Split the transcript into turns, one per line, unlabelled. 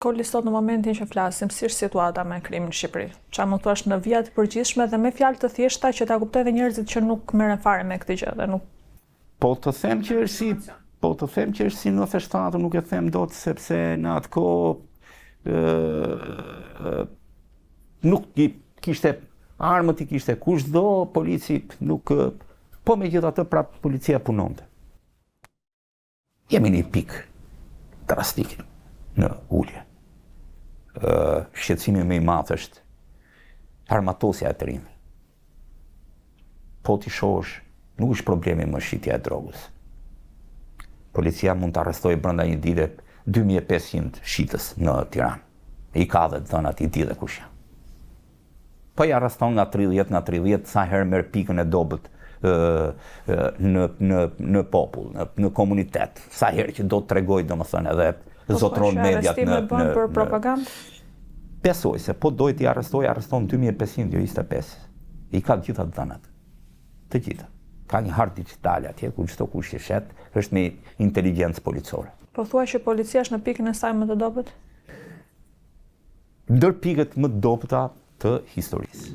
Koli sot në momentin që flasim, si është situata me krimin në Shqipëri? Qa më thuash në vija të përgjithshme dhe me fjalë të thjeshta që ta kuptojnë dhe njerëzit që nuk merren fare me këtë gjë dhe nuk.
Po të them që është si 97, nuk e them dot sepse në atë kohë nuk i kishte armët, i kishte kushdo, polici nuk, po megjithatë prap policia punonte. Jemi një pikë drastike në ulje. Shqetësimi më i madh është armatosja e të rinjve. Po ti shohësh, nuk është problemi më shitja e drogës. Policia mund të arrestojë brenda një dite 2500 shitës në Tiranë. I ka dhe dhënat, i di dhe kush janë. Po i arreston nga 30, sa herë merr pikën e dobët në popull, në komunitet. Sa herë që do të tregoj, domethënë, edhe zotron mediat
në për propagandë?
Besoj se po dojë t'i arreston 2500, jo 25. I ka gjitha dhënat. Të gjitha. Ka një hartë digital atje, ku çdo kush i shet, është me inteligjencë policore.
Po thua që policia është në pikën e saj më të dobët?
Ndër pikët më të dobëta të historisë.